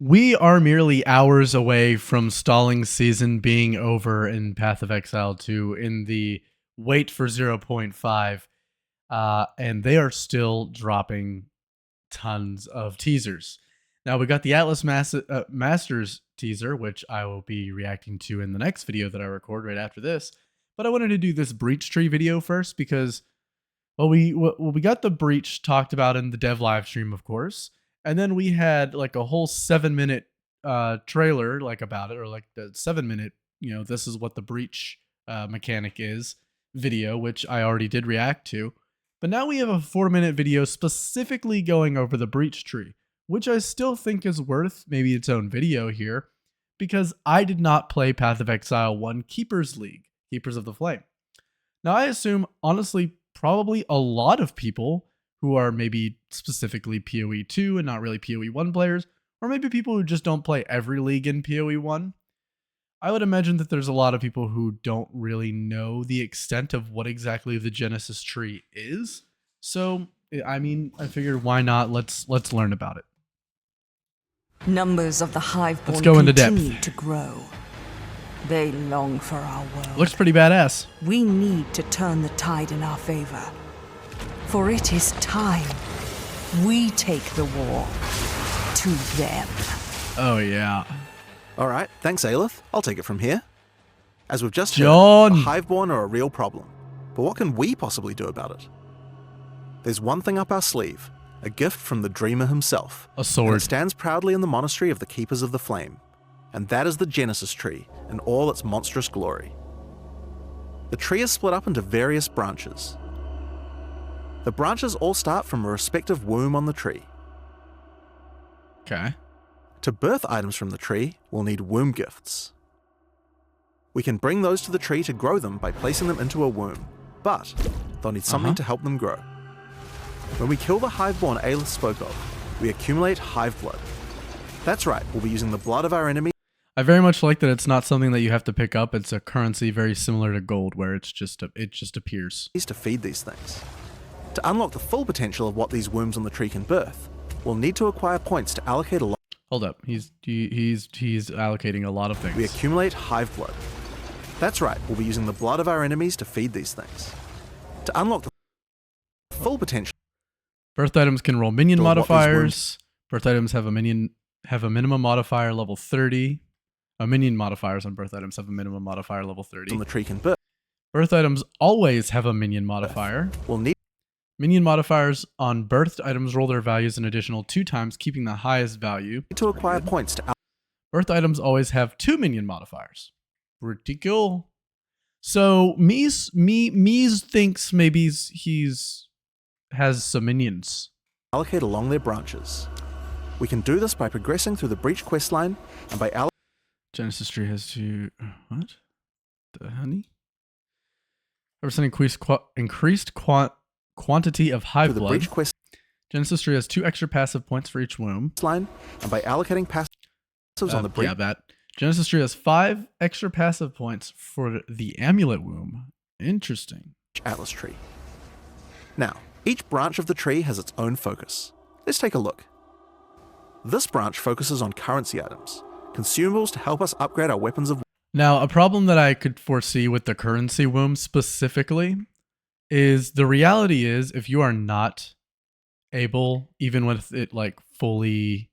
We are merely hours away from stalling season being over in Path of Exile 2 in the wait for 0.5, and they are still dropping tons of teasers. Now, we got the Masters teaser, which I will be reacting to in the next video that I record right after this, but I wanted to do this Breach Tree video first because, we got the Breach talked about in the dev live stream, of course. And then we had like a whole 7-minute trailer like about it, or like the 7-minute, this is what the breach mechanic is video, which I already did react to. But now we have a 4-minute video specifically going over the breach tree, which I still think is worth maybe its own video here, because I did not play Path of Exile 1 Keepers League, Keepers of the Flame. Now I assume, honestly, probably a lot of people who are maybe specifically PoE2 and not really PoE1 players, or maybe people who just don't play every league in PoE1. I would imagine that there's a lot of people who don't really know the extent of what exactly the Genesis tree is. So, I mean, I figured why not? Let's learn about it. Numbers of the Hiveborn continue to grow. They long for our world. Looks pretty badass. We need to turn the tide in our favor. For it is time we take the war to them. Oh, yeah. All right, thanks, Aelith. I'll take it from here. As we've just heard, the Hiveborn are a real problem. But what can we possibly do about it? There's one thing up our sleeve, a gift from the Dreamer himself. A sword. It stands proudly in the monastery of the Keepers of the Flame. And that is the Genesis tree in all its monstrous glory. The tree is split up into various branches. The branches all start from a respective womb on the tree. Okay. To birth items from the tree, we'll need womb gifts. We can bring those to the tree to grow them by placing them into a womb, but they'll need something to help them grow. When we kill the Hiveborn Aelith spoke of, we accumulate Hive Blood. That's right, we'll be using the blood of our enemy. I very much like that it's not something that you have to pick up. It's a currency very similar to gold, where it just appears. To feed these things. To unlock the full potential of what these wombs on the tree can birth, we'll need to acquire points to allocate a lot. Hold up, he's allocating a lot of things. We accumulate Hive Blood. That's right, we'll be using the blood of our enemies to feed these things. To unlock the full potential. Birth items can roll minion modifiers. Birth items have a minimum modifier level 30. Minion modifiers on birth items have a minimum modifier level 30. On the tree can birth. Birth items always have a minion modifier. We'll need minion modifiers on birthed items roll their values an additional 2 times, keeping the highest value. To acquire points to birth items always have 2 minion modifiers. Pretty cool. So Mies thinks maybe has some minions. Allocate along their branches. We can do this by progressing through the Breach questline and by Genesis tree has to what? The honey? Representing increased quantity of hive blood. Genesis tree has 2 extra passive points for each womb. And by allocating passives on the breach. Yeah, that. Genesis tree has 5 extra passive points for the amulet womb. Interesting. Atlas tree. Now, each branch of the tree has its own focus. Let's take a look. This branch focuses on currency items, consumables to help us upgrade our weapons of. Now, a problem that I could foresee with the currency womb specifically is the reality is if you are not able, even with it like fully,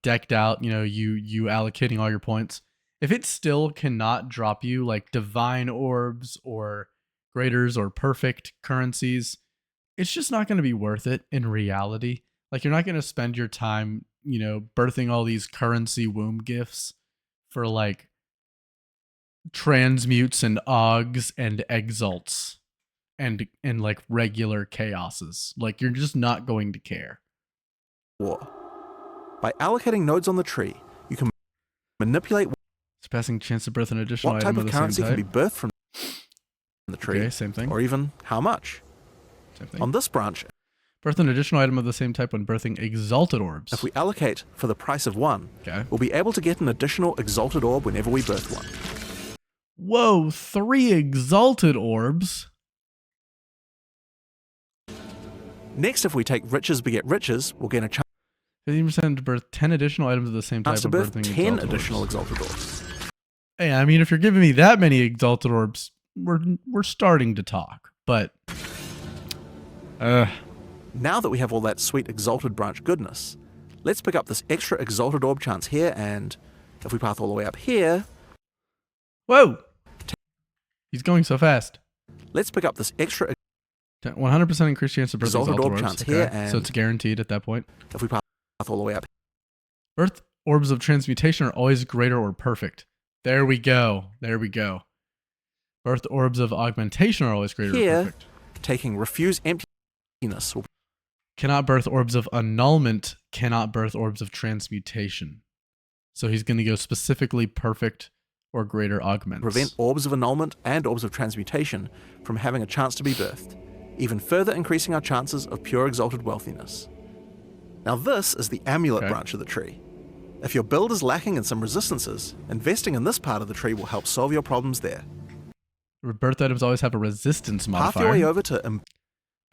decked out, you allocating all your points, if it still cannot drop you like divine orbs or graders or perfect currencies, it's just not going to be worth it in reality. Like, you're not going to spend your time, birthing all these currency womb gifts for like transmutes and augs and exalts and like regular chaoses. Like, you're just not going to care. War. By allocating nodes on the tree, you can manipulate. Surpassing chance to birth an additional what type item of of the currency same type can be birthed from the tree. Okay, same thing. Or even how much. Same thing. On this branch, birth an additional item of the same type when birthing exalted orbs. If we allocate for the price of 1, we'll be able to get an additional exalted orb whenever we birth one. Whoa, 3 exalted orbs? Next, if we take riches beget riches, we'll get a chance. 15% to birth 10 additional items of the same type Chance to of birth birthing 10 exalted additional orbs. exalted orbs. Hey, I mean, if you're giving me that many exalted orbs, we're starting to talk. But Now that we have all that sweet exalted branch goodness, let's pick up this extra exalted orb chance here, and if we path all the way up here, whoa, he's going so fast. let's pick up this extra 100% increased chance of birth exalted exalted orb orbs. chance here, so and it's guaranteed at that point. if we path all the way up, Birth orbs of transmutation are always greater or perfect. There we go. There we go. Birth orbs of augmentation are always greater here, or perfect. taking refuse emptiness will Cannot birth orbs of annulment, cannot birth orbs of transmutation. So he's going to go specifically perfect or greater augments. prevent orbs of annulment and orbs of transmutation from having a chance to be birthed, even further increasing our chances of pure exalted wealthiness. Now this is the amulet branch of the tree. If your build is lacking in some resistances, investing in this part of the tree will help solve your problems there. Birth items always have a resistance Path modifier. your way over to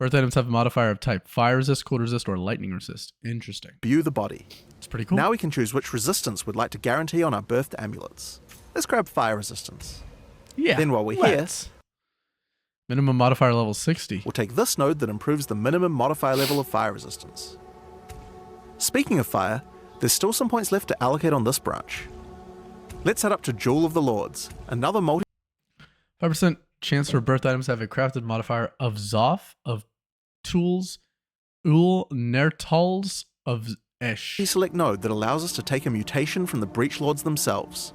Birth items have a modifier of type fire resist, cold resist, or lightning resist. Interesting. imbue the body. It's pretty cool. Now we can choose which resistance we'd like to guarantee on our birthed amulets. Let's grab fire resistance. Yeah. Then while we're let's. Minimum modifier level 60. We'll take this node that improves the minimum modifier level of fire resistance. Speaking of fire, there's still some points left to allocate on this branch. Let's head up to Jewel of the Lords, another 5% chance for birth items to have a crafted modifier of Zoth, of Tools, Ul Nertals, of Esh. multi-select node that allows us to take a mutation from the Breach Lords themselves.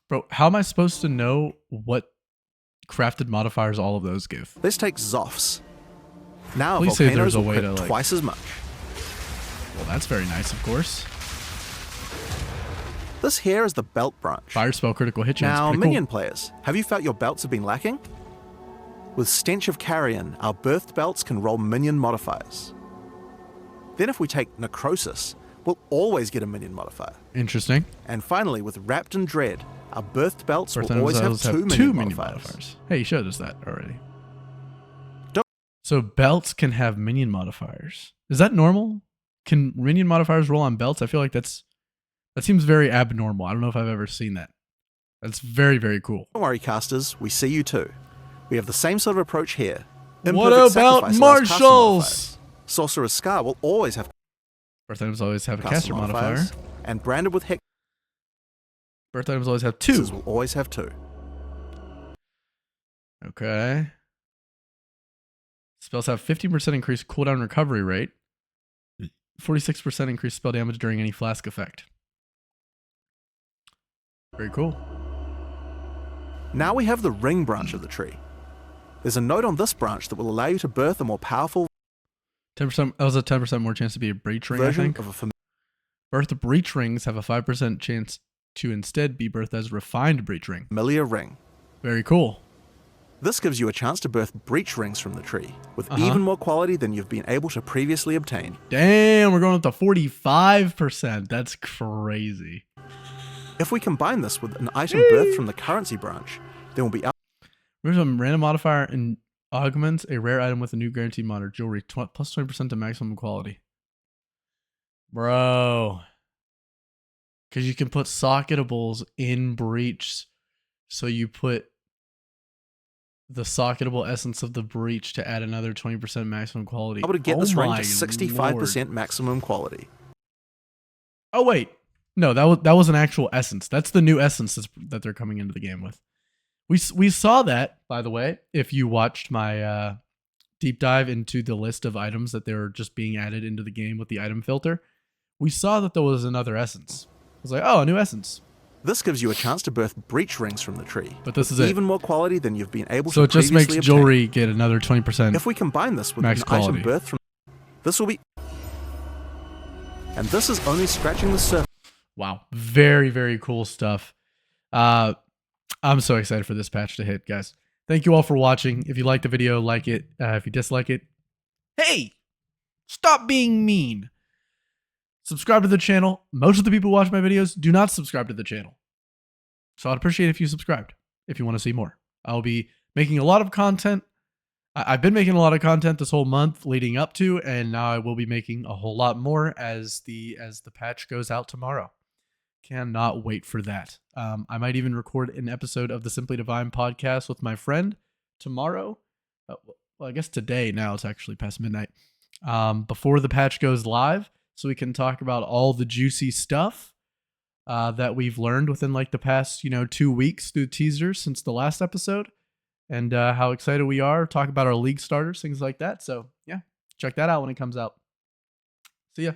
Bro, how am I supposed to know what crafted modifiers all of those give? Let's take Zoths. Now Please say volcanoes there's a will way crit to, like- twice as much. Well, that's very nice, of course. This here is the belt branch. Fire spell critical hit chance. Now, Pretty minion players, have you felt your belts have been lacking? With Stench of Carrion, our birthed belts can roll minion modifiers. Then if we take Necrosis, we'll always get a minion modifier. cool. Interesting. And finally, with Wrapped in Dread, our birthed belts Birth will always have items two minion modifiers. Hey, you showed us that already. Don't- So belts can have minion modifiers. Is that normal? Can minion modifiers roll on belts? I feel like that seems very abnormal. I don't know if I've ever seen that. That's very, very cool. Don't worry, casters, we see you too. We have the same sort of approach here. What Imperfect about Sacrifice allows caster marshals? modifiers. Sorcerer's Scar will always have Birth items always have a caster caster modifier. modifiers, and Branded with Hexes Birth items always have two. will always have two. Okay. Spells have 15% increased cooldown recovery rate. 46% increased spell damage during any flask effect. Very cool. Now we have the ring branch of the tree. There's a node on this branch that will allow you to birth a more powerful 10%. That was a 10% more chance to be a breach ring, I version think. of a Birthed breach rings have a 5% chance to instead be birthed as refined breach ring. familiar ring. Very cool. This gives you a chance to birth breach rings from the tree, with even more quality than you've been able to previously obtain. Damn, we're going up to 45%. That's crazy. If we combine this with an item birthed from the currency branch, then we'll be up There's a random modifier and augments a rare item with a new guaranteed mod or jewelry, plus 20% to maximum quality. Bro. Because you can put socketables in breach. So you put the socketable essence of the breach to add another 20% maximum quality. able to get Oh this ring my to 65% lord. maximum quality. Oh wait, no, that was an actual essence. That's the new essence that they're coming into the game with. We saw that, by the way, if you watched my deep dive into the list of items that they were just being added into the game with the item filter. We saw that there was another essence. I was like, oh, a new essence. This gives you a chance to birth breach rings from the tree. But this is with it. even more quality than you've been able So to it just previously makes obtain. jewelry get another 20%. If we combine this with max an quality. item birthed from this will be, and this is only scratching the surface. Wow. Very, very cool stuff. I'm so excited for this patch to hit, guys. Thank you all for watching. If you like the video, like it. If you dislike it, hey, stop being mean. Subscribe to the channel. Most of the people who watch my videos do not subscribe to the channel. So I'd appreciate if you subscribed if you want to see more. I'll be making a lot of content I've been making a lot of content this whole month leading up to, and now I will be making a whole lot more as the patch goes out tomorrow. Cannot wait for that. I might even record an episode of the Simply Divine podcast with my friend tomorrow. Well, I guess today. Now it's actually past midnight. Before the patch goes live, so we can talk about all the juicy stuff that we've learned within like the past 2 weeks through teasers since the last episode, and how excited we are. Talk about our league starters, things like that. So yeah, check that out when it comes out. See ya.